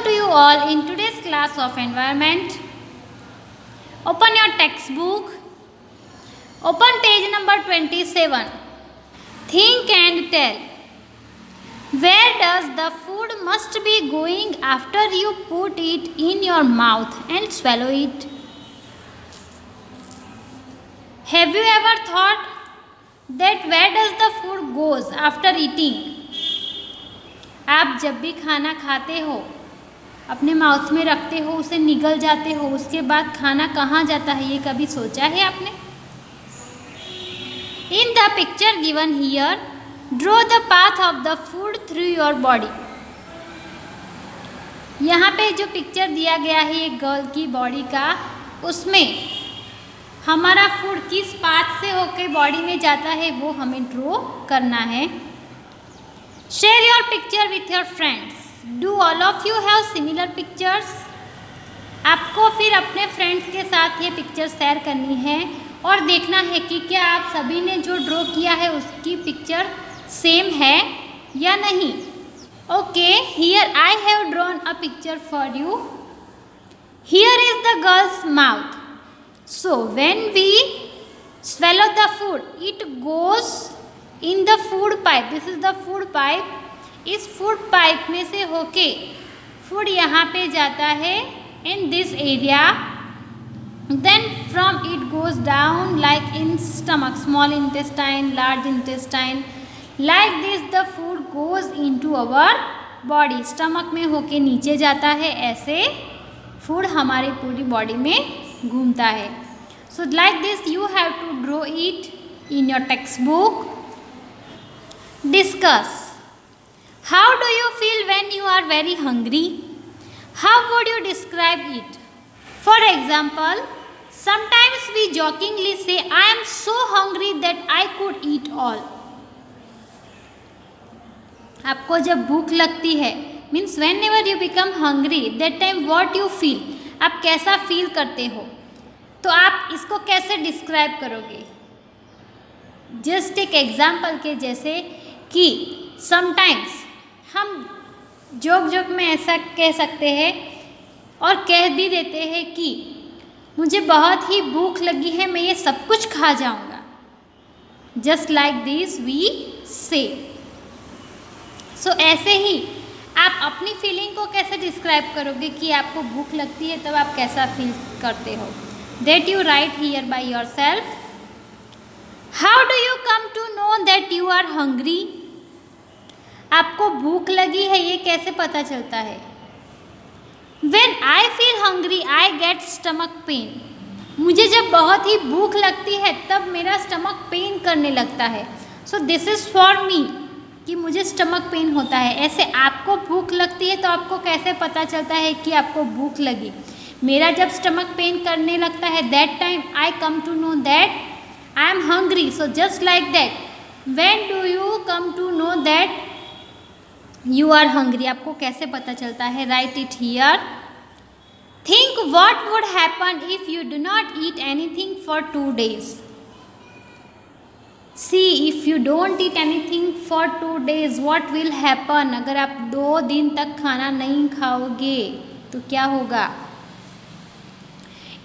to you all in today's class of environment. Open your textbook. Open page number 27. Think and tell. Where does the food must be going after you put it in your mouth and swallow it? Have you ever thought that where does the food goes after eating? आप जब भी खाना खाते हो, अपने mouth में रखते हो, उसे निगल जाते हो, उसके बाद खाना कहाँ जाता है, ये कभी सोचा है आपने? In the picture given here, draw the path of the food through your body. यहाँ पे जो पिक्चर दिया गया है एक गर्ल की बॉडी का, उसमें हमारा फूड किस पाथ से होकर बॉडी में जाता है वो हमें ड्रॉ करना है. Share your picture with your friends. Do all of you have similar pictures? आपको फिर अपने फ्रेंड्स के साथ ये पिक्चर शेयर करनी है और देखना है कि क्या आप सभी ने जो ड्रॉ किया है उसकी पिक्चर सेम है या नहीं. Okay, here I have drawn a picture for you. Here is the girls mouth. So when we swallow the food, it goes in the food pipe. This is the food pipe. इस food pipe में से होके food यहाँ पे जाता है in this area. Then from it goes down like in stomach, small intestine, large intestine. Like this the food goes into our body. Stomach में होके नीचे जाता है, ऐसे food हमारी पूरी बॉडी में घूमता है. So like this you have to draw it in your textbook. Discuss. How do you feel when you are very hungry? How would you describe it? For example, sometimes we jokingly say, I am so hungry that I could eat all. आपको जब भूख लगती है, means whenever you become hungry, that time what you feel? आप कैसा feel करते हो? तो आप इसको कैसे डिस्क्राइब करोगे? जस्ट एक एग्जाम्पल के जैसे कि समटाइम्स हम जोक में ऐसा कह सकते हैं और कह भी देते हैं कि मुझे बहुत ही भूख लगी है, मैं ये सब कुछ खा जाऊंगा. जस्ट लाइक दिस वी से. सो ऐसे ही आप अपनी फीलिंग को कैसे डिस्क्राइब करोगे कि आपको भूख लगती है तब आप कैसा फील करते हो? That you write here by yourself. How do you come to know that you are hungry? आपको भूख लगी है ये कैसे पता चलता है? When I feel hungry, I get stomach pain. मुझे जब बहुत ही भूख लगती है तब मेरा स्टमक पेन करने लगता है. So this is for me कि मुझे स्टमक पेन होता है. ऐसे आपको भूख लगती है तो आपको कैसे पता चलता है कि आपको भूख लगी? मेरा जब स्टमक पेन करने लगता है, that time I come to know that I am hungry. So just like that when do you come to know that you are hungry? आपको कैसे पता चलता है? Right it here. Think what would happen if you do not eat anything for 2 days. See if you don't eat anything for 2 days what will happen? अगर आप 2 दिन तक खाना नहीं खाओगे तो क्या होगा?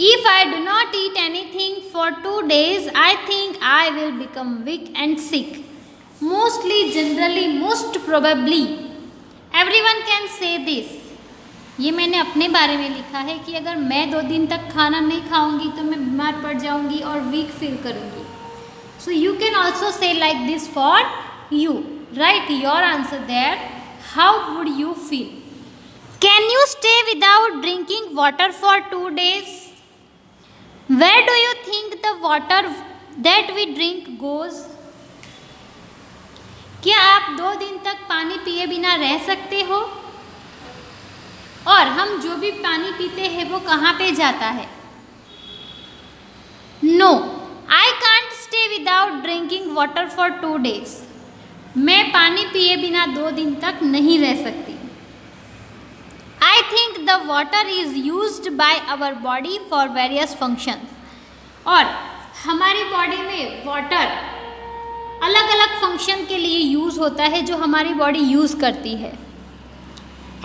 If I do not eat anything for 2 days, I think I will become weak and sick. Mostly, generally, most probably, everyone can say this. ये मैंने अपने बारे में लिखा है कि अगर मैं 2 दिन तक खाना नहीं खाऊंगी तो मैं बीमार पड़ जाऊंगी और वीक फील करूंगी. So you can also say like this for you. Write your answer there. How would you feel? Can you stay without drinking water for 2 days? Where do you think the water that we drink goes? क्या आप 2 दिन तक पानी पिए बिना रह सकते हो? और हम जो भी पानी पीते हैं वो कहाँ पे जाता है? No, I can't stay without drinking water for 2 days. मैं पानी पिए बिना 2 दिन तक नहीं रह सकती. I think the water is used by our body for various functions. और हमारी बॉडी में वाटर अलग अलग फंक्शन के लिए यूज़ होता है जो हमारी बॉडी यूज़ करती है.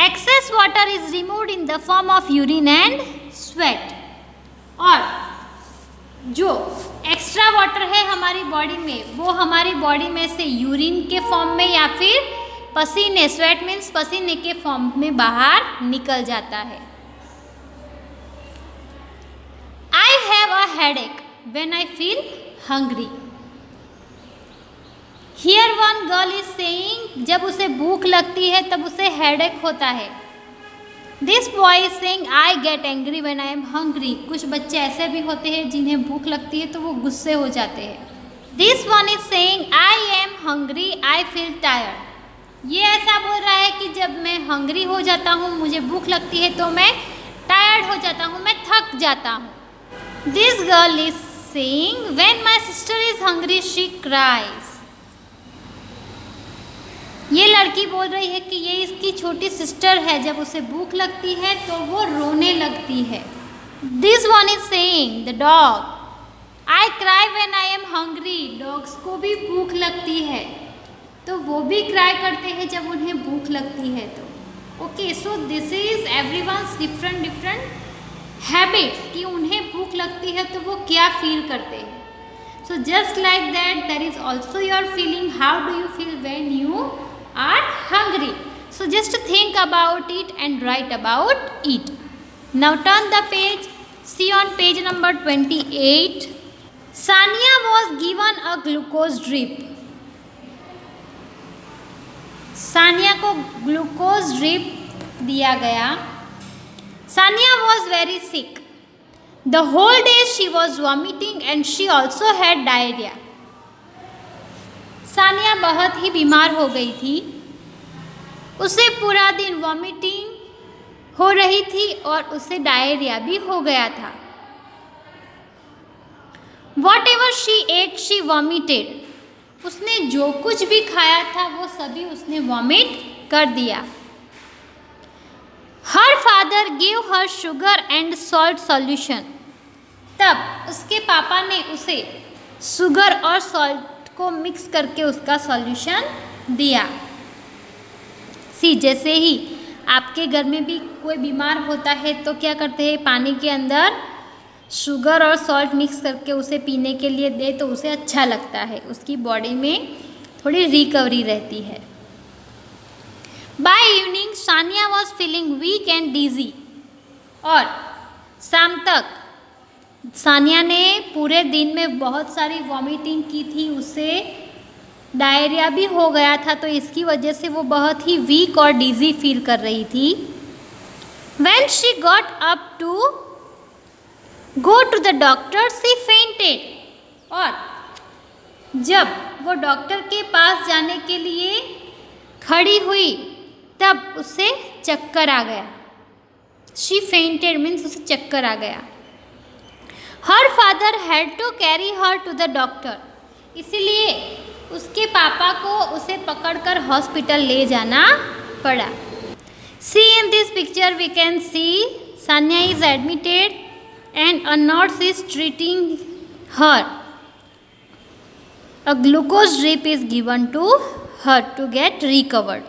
Excess excess water is removed in the form of urine and sweat. और जो एक्स्ट्रा वाटर है हमारी बॉडी में, वो हमारी बॉडी में से यूरिन के फॉर्म में या फिर पसीने, स्वेट मीन्स पसीने के फॉर्म में बाहर निकल जाता है। I have a headache when I feel hungry. Here one girl is saying, जब उसे भूख लगती है तब उसे हेडेक होता है। This boy is saying I get angry when I am hungry. कुछ बच्चे ऐसे भी होते हैं जिन्हें भूख लगती है तो वो गुस्से हो जाते हैं। This one is saying I am hungry I feel tired. ये ऐसा बोल रहा है कि जब मैं हंग्री हो जाता हूँ, मुझे भूख लगती है तो मैं टायर्ड हो जाता हूँ, मैं थक जाता हूँ। This girl is saying when my sister is hungry she cries. ये लड़की बोल रही है कि ये इसकी छोटी सिस्टर है, जब उसे भूख लगती है तो वो रोने लगती है। This one is saying the dog I cry when I am hungry. Dogs को भी भूख लगती है तो वो भी क्राई करते हैं जब उन्हें भूख लगती है तो। Okay, so this is everyone's different habits कि उन्हें भूख लगती है तो वो क्या फील करते हैं। So just like that there is also your feeling, how do you feel when you are hungry. So just think about it and write about it. Now turn the page. See on page number 28. Sania was given a glucose drip. Sania को glucose drip दिया गया। Sania was very sick. The whole day she was vomiting and she also had diarrhea. Sania बहुत ही बीमार हो गई थी, उसे पूरा दिन वॉमिटिंग हो रही थी और उसे डायरिया भी हो गया था। Whatever she ate she vomited. उसने जो कुछ भी खाया था वो सभी उसने वॉमिट कर दिया। Her father give her sugar and salt solution. तब उसके पापा ने उसे शुगर और सॉल्ट को मिक्स करके उसका सॉल्यूशन दिया। सी, जैसे ही आपके घर में भी कोई बीमार होता है तो क्या करते हैं, पानी के अंदर शुगर और सॉल्ट मिक्स करके उसे पीने के लिए दे तो उसे अच्छा लगता है, उसकी बॉडी में थोड़ी रिकवरी रहती है। By evening Sania was feeling weak and dizzy. और शाम तक सानिया ने पूरे दिन में बहुत सारी वॉमिटिंग की थी, उसे डायरिया भी हो गया था तो इसकी वजह से वो बहुत ही वीक और डिजी फील कर रही थी। When she got up to go to the doctor, she fainted. और जब वो डॉक्टर के पास जाने के लिए खड़ी हुई तब उसे चक्कर आ गया। She fainted means उसे चक्कर आ गया। Her father had to carry her to the doctor. इसीलिए उसके पापा को उसे पकड़कर हॉस्पिटल ले जाना पड़ा। See in this picture we can see Sania is admitted and a nurse is treating her. A glucose drip is given to her to get recovered.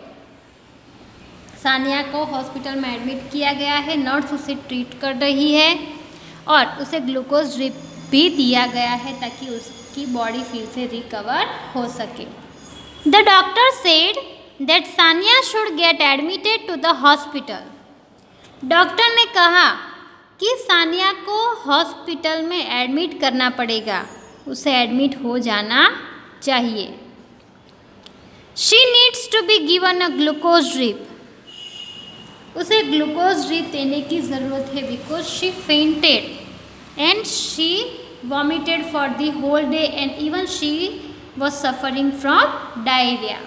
Sania को हॉस्पिटल में एडमिट किया गया है, नर्स उसे ट्रीट कर रही है और उसे ग्लूकोज ड्रिप भी दिया गया है ताकि उसकी बॉडी फिर से रिकवर हो सके। The doctor said that Sania should get admitted to the hospital. Doctor ने कहा कि सानिया को हॉस्पिटल में एडमिट करना पड़ेगा, उसे एडमिट हो जाना चाहिए। She needs to be given a glucose drip. उसे ग्लूकोज ड्रिप देने की ज़रूरत है because she fainted and she vomited for the whole day and even she was suffering from diarrhoea.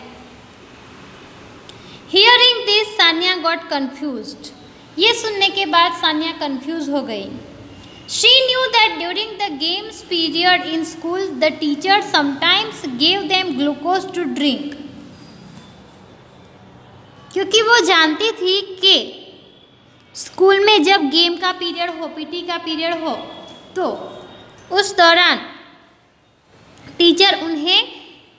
Hearing this Sania got confused. ये सुनने के बाद Sania confuse हो गई। She knew that during the games period in school the teacher sometimes gave them glucose to drink. क्योंकि वो जानती थी कि स्कूल में जब गेम का पीरियड हो, पीटी का पीरियड हो, तो उस दौरान टीचर उन्हें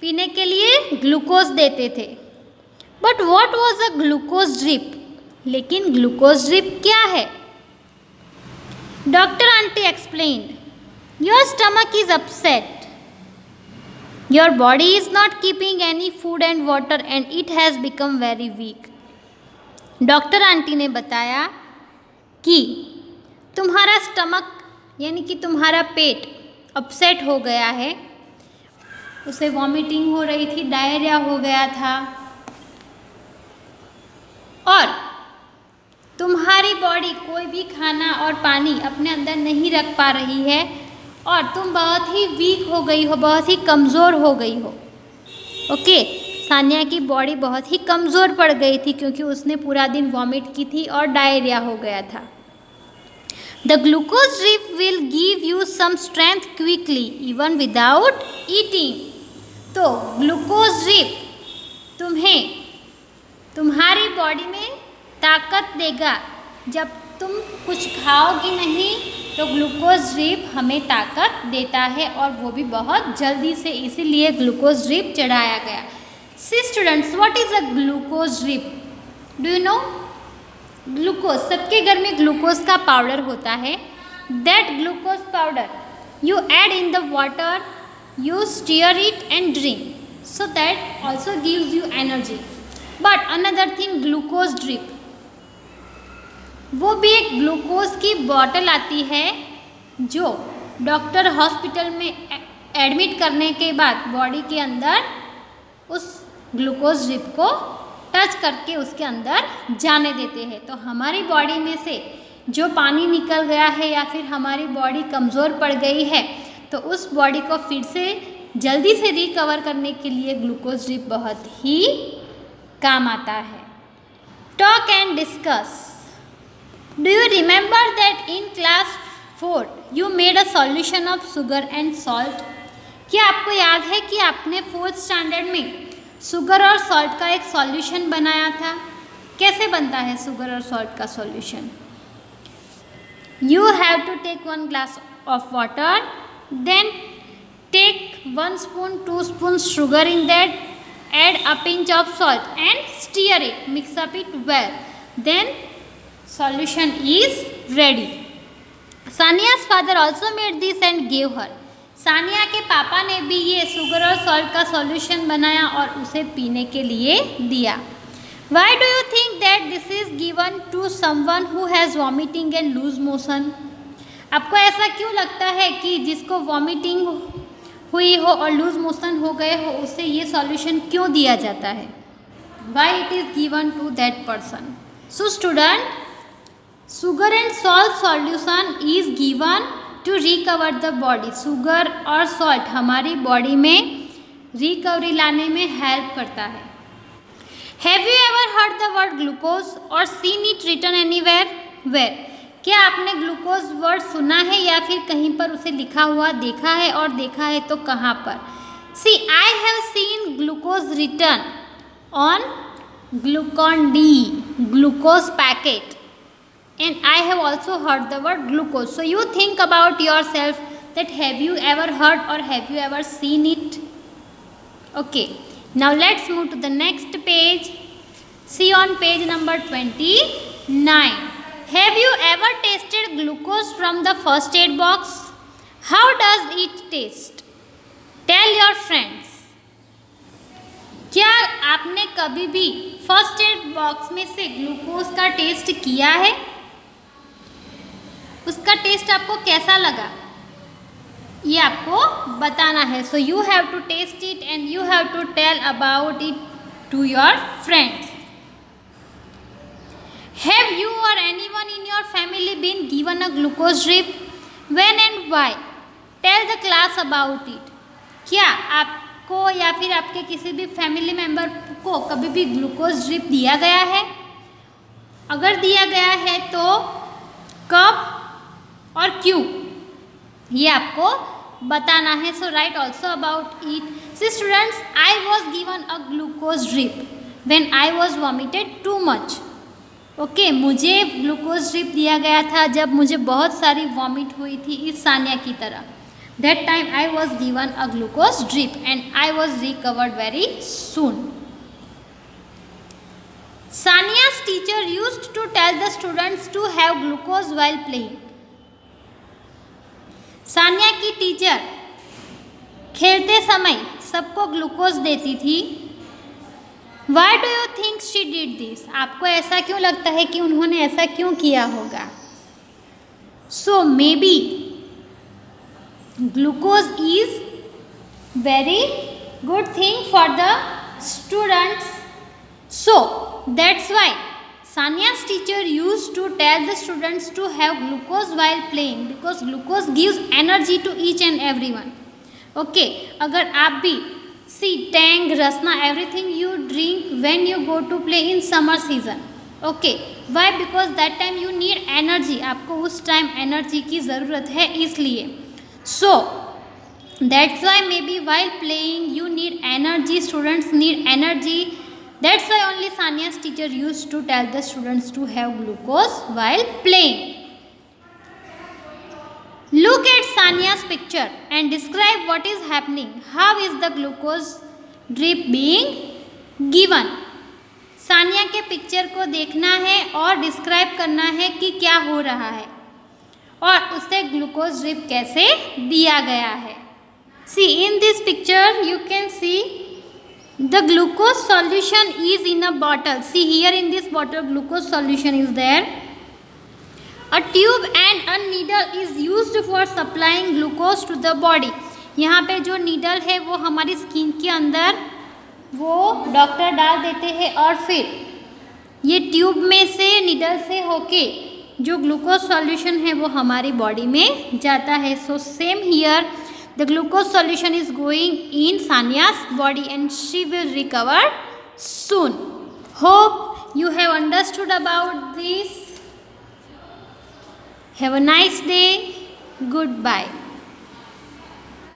पीने के लिए ग्लूकोज देते थे। But what was a glucose drip? लेकिन ग्लूकोज ड्रिप क्या है? Doctor aunty explained, your stomach is upset, your body is not keeping any food and water and it has become very weak. Doctor aunty ने बताया कि तुम्हारा stomach यानी कि तुम्हारा पेट अपसेट हो गया है, उसे वॉमिटिंग हो रही थी, डायरिया हो गया था और तुम्हारी बॉडी कोई भी खाना और पानी अपने अंदर नहीं रख पा रही है और तुम बहुत ही वीक हो गई हो, बहुत ही कमज़ोर हो गई हो। ओके, सानिया की बॉडी बहुत ही कमज़ोर पड़ गई थी क्योंकि उसने पूरा दिन वॉमिट की थी और डायरिया हो गया था। The glucose drip will give you some strength quickly even without eating. तो ग्लूकोज ड्रिप तुम्हें तुम्हारी बॉडी में ताकत देगा। जब तुम कुछ खाओगी नहीं तो ग्लूकोज ड्रिप हमें ताकत देता है और वो भी बहुत जल्दी से, इसीलिए ग्लूकोज ड्रिप चढ़ाया गया। See students, what is a glucose drip? Do you know? Glucose, सबके घर में ग्लूकोज का पाउडर होता है। That glucose powder you add in the water, you stir it and drink, so that also gives you energy. But another thing, glucose drip, वो भी एक glucose की बॉटल आती है जो डॉक्टर हॉस्पिटल में एडमिट करने के बाद बॉडी के अंदर उस ग्लूकोज ड्रिप को टच करके उसके अंदर जाने देते हैं। तो हमारी बॉडी में से जो पानी निकल गया है या फिर हमारी बॉडी कमज़ोर पड़ गई है तो उस बॉडी को फिर से जल्दी से रिकवर करने के लिए ग्लूकोज ड्रिप बहुत ही काम आता है। Talk and discuss, do you remember that in class 4 you made a solution of sugar and salt? क्या आपको याद है कि आपने 4th स्टैंडर्ड में शुगर और सॉल्ट का एक सॉल्यूशन बनाया था? कैसे बनता है शुगर और सॉल्ट का solution? You have to take 1 glass of water, then take 1 spoon 2 spoons sugar in that, add a pinch of salt and stir it, mix up it well, then solution is ready. Sania's father also made this and gave her. Sania के पापा ने भी ये sugar और salt का solution बनाया और उसे पीने के लिए दिया। Why do you think that this is given to someone who has vomiting and loose motion? आपको ऐसा क्यों लगता है कि जिसको वॉमिटिंग हुई हो और लूज मोशन हो गए हो उसे ये सॉल्यूशन क्यों दिया जाता है? Why it is given to that person? So student, sugar and salt solution is given to recover the body. Sugar और सॉल्ट हमारी बॉडी में रिकवरी लाने में हेल्प करता है। Have you ever heard the word glucose और seen it written anywhere? Where? क्या आपने ग्लूकोज वर्ड सुना है या फिर कहीं पर उसे लिखा हुआ देखा है, और देखा है तो कहाँ पर? See, I have seen glucose written on Glucon-D glucose packet and I have also heard the word glucose. So you think about yourself that have you ever heard or have you ever seen it? Okay, now let's move to the next page. See on page number 29. Have you ever tasted glucose from the first aid box? How does it taste? Tell your friends. क्या आपने कभी भी first aid box में से glucose का test किया है? उसका टेस्ट आपको कैसा लगा ये आपको बताना है। So you have to test it and you have to tell about it to your friends. Have you or anyone in your family been given a glucose drip? When and why? Tell the class about it. क्या आपको या फिर आपके किसी भी family member को कभी भी ग्लूकोज ड्रिप दिया गया है? अगर दिया गया है तो कब और क्यों, ये आपको बताना है। So write also about it. See students, I was given a glucose drip when I was vomited too much. Okay, मुझे ग्लूकोज ड्रिप दिया गया था जब मुझे बहुत सारी वॉमिट हुई थी इस सानिया की तरह। That time I was given a glucose drip and I was recovered very soon. Sania's teacher used to tell the students to have glucose while playing. Sania की टीचर खेलते समय सबको ग्लूकोज देती थी. Why do you think she did this? आपको ऐसा क्यों लगता है कि उन्होंने ऐसा क्यों किया होगा? So maybe glucose is very good thing for the students. So that's why Sania's teacher used to tell the students to have glucose while playing because glucose gives energy to each and everyone. Okay, अगर आप भी see Tang, Rasna, everything you drink when you go to play in summer season. Okay, why? Because that time you need energy. आपको उस time energy की ज़रूरत है इसलिए. So that's why maybe while playing you need energy. Students need energy. That's why only Sania's teacher used to tell the students to have glucose while playing. Look at Sania's picture and describe what is happening. How is the glucose drip being given? Sania के picture को देखना है और describe करना है कि क्या हो रहा है और उसे ग्लूकोज ड्रिप कैसे दिया गया है. See in this picture you can see the glucose solution is in a bottle. See here in this bottle glucose solution is there. A tube and a needle is used for supplying glucose to the body. यहाँ पे जो needle है वो हमारी skin के अंदर वो doctor डाल देते हैं और फिर ये ट्यूब में से नीडल से होके जो ग्लूकोज सॉल्यूशन है वो हमारी बॉडी में जाता है. So same here the glucose solution is going in Sania's body and she will recover soon. Hope you have understood about this. Have a nice day. Goodbye.